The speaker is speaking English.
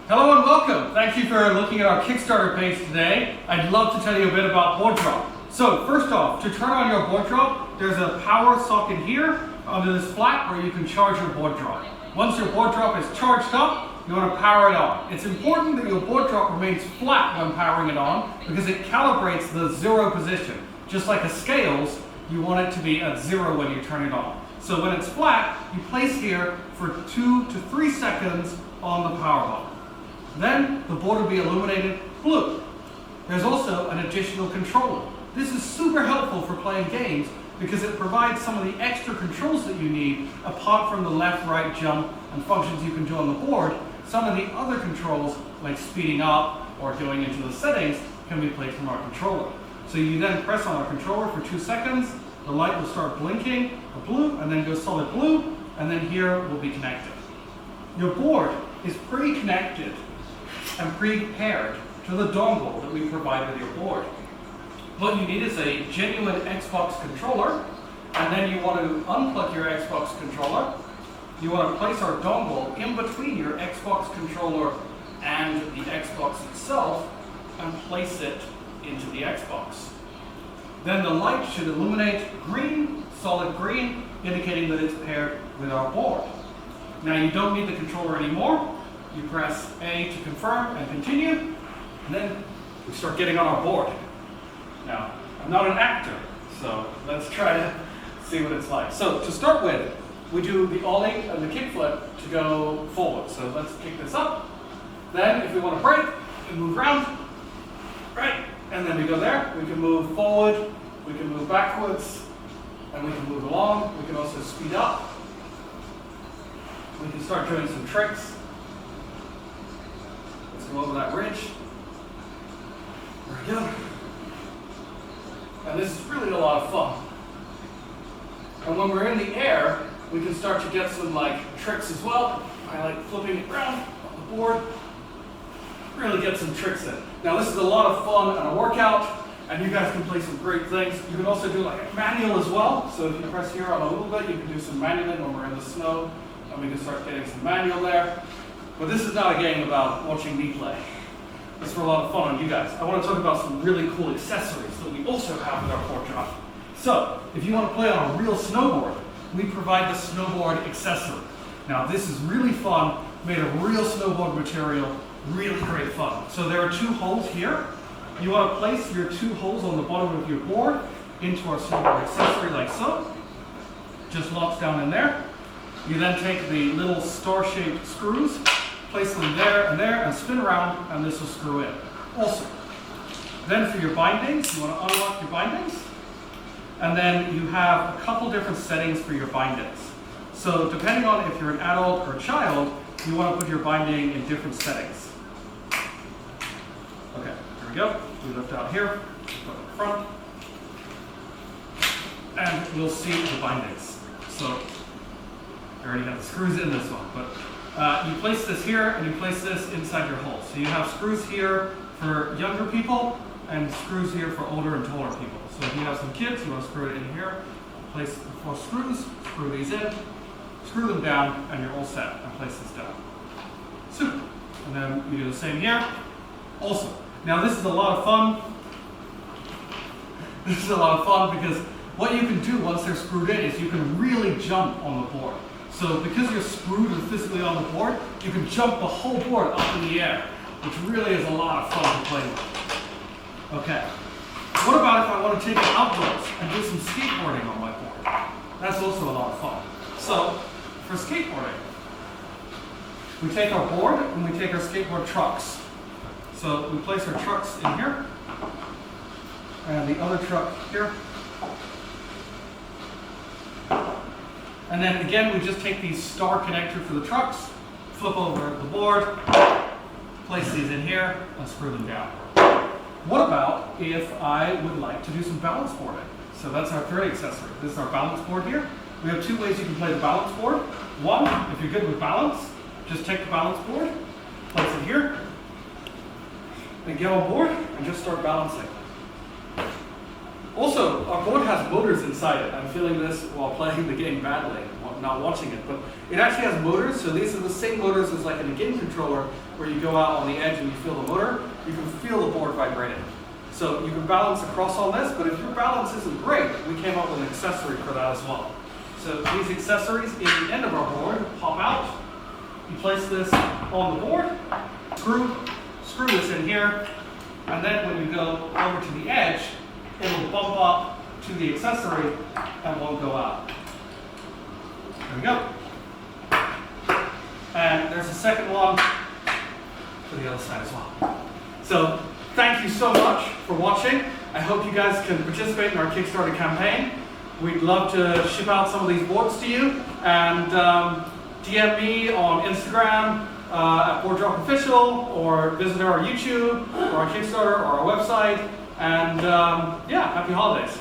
Hello and welcome. Thank you for looking at our Kickstarter page today. I'd love to tell you a bit about Boardrop. So first off, to turn on your Boardrop, there's a power socket here under this flap where you can charge your Boardrop. Once your Boardrop is charged up, you want to power it on. It's important that your Boardrop remains flat when powering it on because it calibrates the zero position. Just like a scales, you want it to be at zero when you turn it on. So when it's flat, you place here for 2 to 3 seconds on the power button. Then the board will be illuminated blue. There's also an additional controller. This is super helpful for playing games because it provides some of the extra controls that you need apart from the left, right, jump and functions you can do on the board. Some of the other controls like speeding up or going into the settings can be played from our controller. So you then press on our controller for 2 seconds, the light will start blinking blue and then go solid blue, and then here will be connected. Your board is pre-connected and pre-paired to the dongle that we provide with your board. What you need is a genuine Xbox controller, and then you want to unplug your Xbox controller. You want to place our dongle in between your Xbox controller and the Xbox itself and place it into the Xbox. Then the light should illuminate green, solid green, indicating that it's paired with our board. Now you don't need the controller anymore. You press A to confirm and continue, and then we start getting on our board. Now, I'm not an actor, so let's try to see what it's like. So to start with, we do the ollie and the kickflip to go forward. So let's kick this up. Then if we want to break, we move around, right? And then we go there. We can move forward, we can move backwards, and we can move along. We can also speed up. We can start doing some tricks. Let's go over that ridge. There we go. And this is really a lot of fun. And when we're in the air, we can start to get some tricks as well. I like flipping it around on the board. Really get some tricks in. Now this is a lot of fun and a workout, and you guys can play some great things. You can also do a manual as well. So if you press here on a little bit, you can do some manualing when we're in the snow, and we can start getting some manual there. But this is not a game about watching me play. It's for a lot of fun on you guys. I want to talk about some really cool accessories that we also have with our Boardrop. So if you want to play on a real snowboard, we provide the snowboard accessory. Now this is really fun, made of real snowboard material. Really great fun. So there are 2 holes here. You want to place your 2 holes on the bottom of your board into our snowboard accessory like so. Just locks down in there. You then take the little star-shaped screws, place them there, and spin around, and this will screw in. Also, then for your bindings, you want to unlock your bindings, and then you have a couple different settings for your bindings. So depending on if you're an adult or a child, you want to put your binding in different settings. Okay, here we go. We lift out here, put it in front, and we'll see the bindings. So I already have the screws in this one, but you place this here and you place this inside your hole. So you have screws here for younger people and screws here for older and taller people. So if you have some kids, you want to screw it in here, place the 4 screws, screw these in, screw them down, and you're all set, and place this down. Super. And then you do the same here. Awesome. Now this is a lot of fun. This is a lot of fun because what you can do once they're screwed in is you can really jump on the board. So because you're screwed and physically on the board, you can jump the whole board up in the air, which really is a lot of fun to play with. Okay. What about if I want to take it outdoors and do some skateboarding on my board? That's also a lot of fun. So for skateboarding, we take our board and we take our skateboard trucks. So we place our trucks in here, and the other truck here. And then again, we just take these star connector for the trucks, flip over the board, place these in here, and screw them down. What about if I would like to do some balance boarding? So that's our third accessory. This is our balance board here. We have 2 ways you can play the balance board. One, if you're good with balance, just take the balance board, place it here, and get on board and just start balancing. Also, our board has motors inside it. I'm feeling this while playing the game badly, not watching it, but it actually has motors, so these are the same motors as like in a game controller, where you go out on the edge and you feel the motor, you can feel the board vibrating. So you can balance across on this, but if your balance isn't great, we came up with an accessory for that as well. So these accessories in the end of our board pop out. You place this on the board, screw this in here, and then when you go over to the edge, it'll bump up to the accessory and won't go out. There we go. And there's a second one for the other side as well. So thank you so much for watching. I hope you guys can participate in our Kickstarter campaign. We'd love to ship out some of these boards to you, and DM me on Instagram at Boardrop Official, or visit our YouTube or our Kickstarter or our website. And yeah, happy holidays.